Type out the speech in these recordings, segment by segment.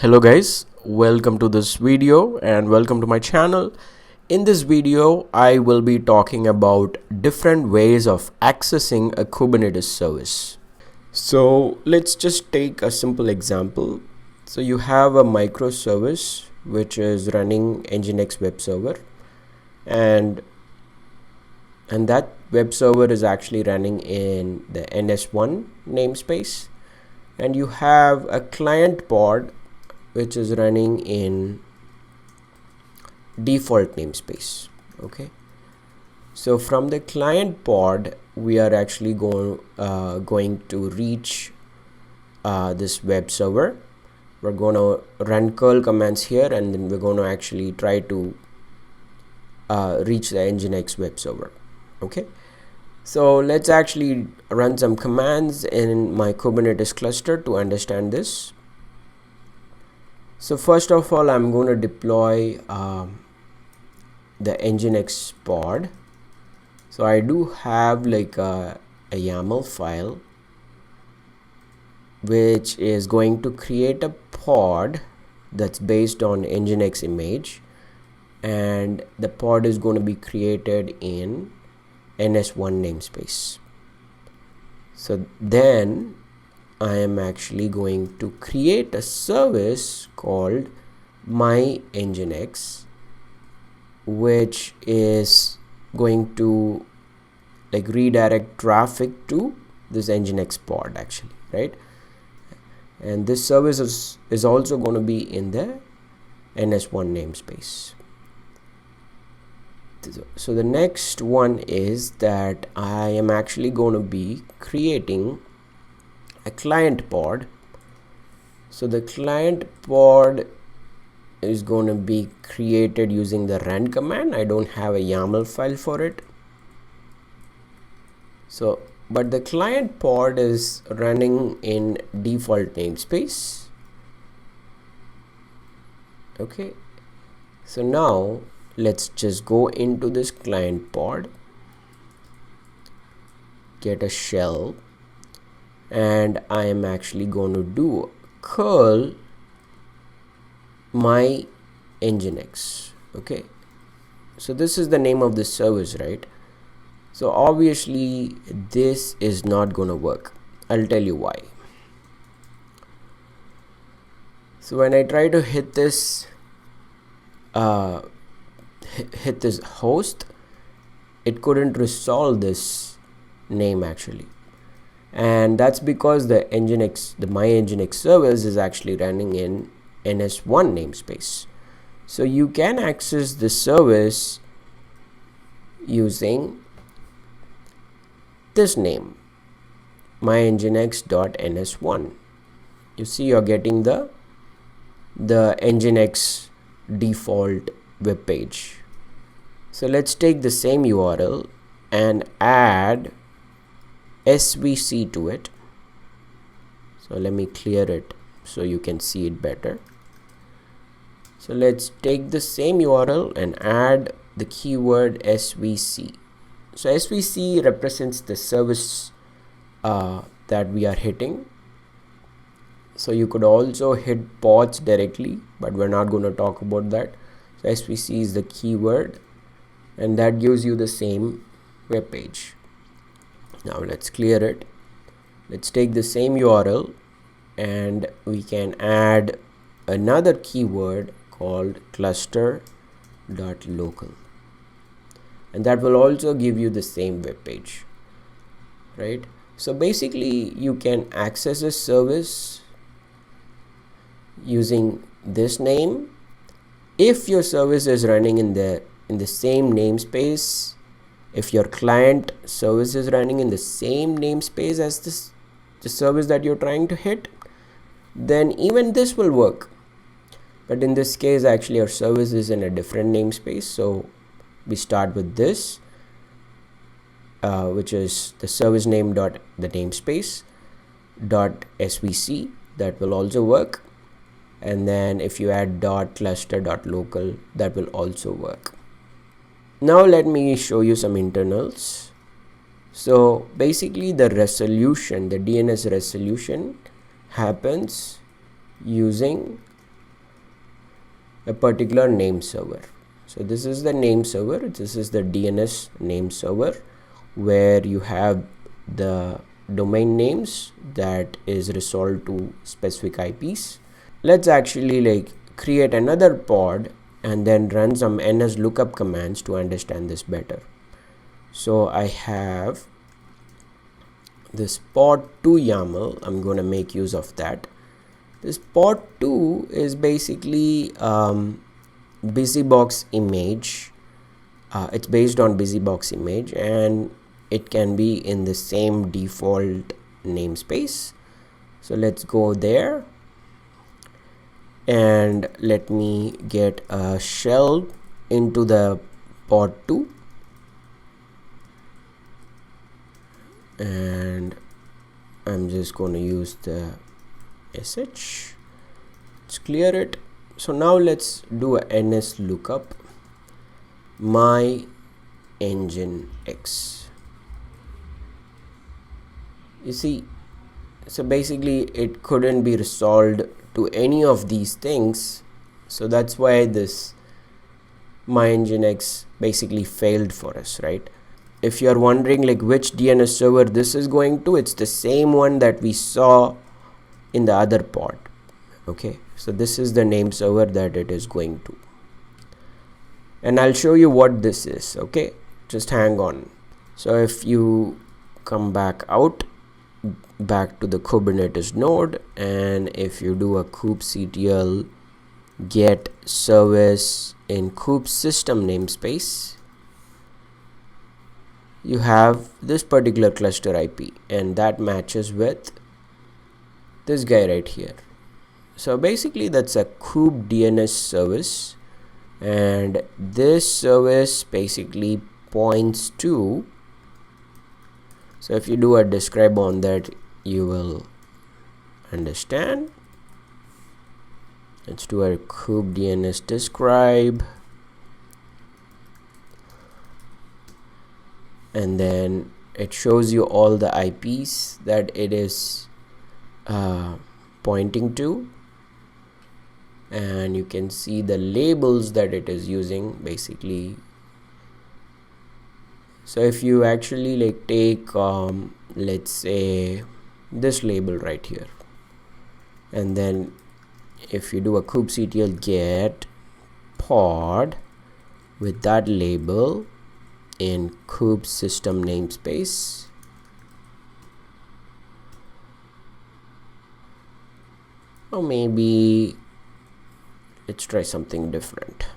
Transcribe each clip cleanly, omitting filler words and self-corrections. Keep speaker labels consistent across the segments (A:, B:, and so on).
A: Hello guys, welcome to this video and welcome to my channel. In this video, I will be talking about different ways of accessing a Kubernetes service. So let's just take a simple example. So you have a microservice which is running Nginx web server and that web server is actually running in the NS1 namespace, and you have a client pod which is running in default namespace. Okay, so from the client pod we are actually going to reach this web server. We're going to run curl commands here, and then we're going to actually try to reach the Nginx web server. Okay, so let's actually run some commands in my Kubernetes cluster to understand this. So first of all, I'm going to deploy the Nginx pod. So I do have like a YAML file which is going to create a pod that's based on Nginx image, and the pod is going to be created in NS1 namespace. So then I am actually going to create a service called my Nginx, which is going to like redirect traffic to this Nginx pod actually, right? And this service is also going to be in the NS1 namespace. So the next one is that I am actually going to be creating a client pod. So the client pod is going to be created using the run command. I don't have a YAML file for it. So but the client pod is running in default namespace. Okay, so now let's just go into this client pod, get a shell, and I am actually going to do curl my Nginx. Okay, so this is the name of this service, right? So obviously this is not going to work. I'll tell you why. So when I try to hit this host, it couldn't resolve this name actually, and that's because the my Nginx service is actually running in NS1 namespace. So you can access this service using this name, my Nginx.ns1. You see, you're getting the Nginx default web page. So let's take the same URL and add SVC to it. So let me clear it so you can see it better. So let's take the same URL and add the keyword SVC. So SVC represents the service that we are hitting. So you could also hit pods directly, but we're not going to talk about that. So SVC is the keyword, and that gives you the same web page. Now let's clear it. Let's take the same URL and we can add another keyword called cluster.local, and that will also give you the same web page, right? So basically you can access a service using this name if your service is running in the same namespace. If your client service is running in the same namespace as the service that you're trying to hit, then even this will work. But in this case, actually our service is in a different namespace, so we start with this, which is the service name dot the namespace dot svc. That will also work, and then if you add dot cluster dot local, that will also work. Now let me show you some internals. So basically the resolution, the DNS resolution happens using a particular name server. So this is the name server, this is the DNS name server, where you have the domain names that is resolved to specific IPs. Let's actually like create another pod and then run some ns lookup commands to understand this better. So I have this pod 2 YAML. I'm going to make use of that. This pod 2 is basically busybox image. It's based on busybox image, and it can be in the same default namespace. So let's go there, and let me get a shell into the pod 2, and I'm just going to use the sh. Let's clear it. So now let's do a ns lookup my engine x. You see, so basically it couldn't be resolved to any of these things, so that's why this my engine x basically failed for us, right? If you're wondering like which DNS server this is going to, it's the same one that we saw in the other pod. Okay, so this is the name server that it is going to, and I'll show you what this is. Okay, just hang on. So if you come back to the Kubernetes node, and if you do a kubectl get service in kube system namespace, you have this particular cluster IP, and that matches with this guy right here. So basically that's a kube DNS service, and this service basically points to, so if you do a describe on that, you will understand. Let's do a kube DNS describe, and then it shows you all the IPs that it is pointing to, and you can see the labels that it is using basically. So if you actually like take let's say this label right here, and then if you do a kubectl get pod with that label in kube system namespace, or maybe let's try something different.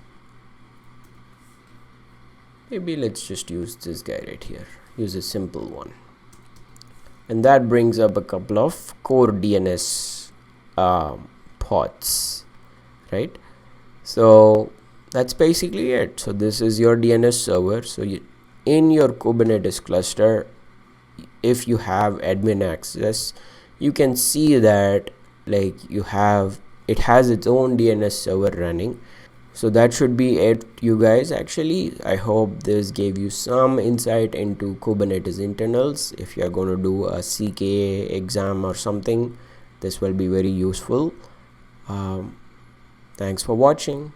A: Maybe let's just use this guy right here, use a simple one, and that brings up a couple of core DNS pods, right? So that's basically it. So this is your DNS server. So in your Kubernetes cluster, if you have admin access, you can see that like it has its own DNS server running. So that should be it, you guys. Actually, I hope this gave you some insight into Kubernetes internals. If you are going to do a CKA exam or something, this will be very useful. Thanks for watching.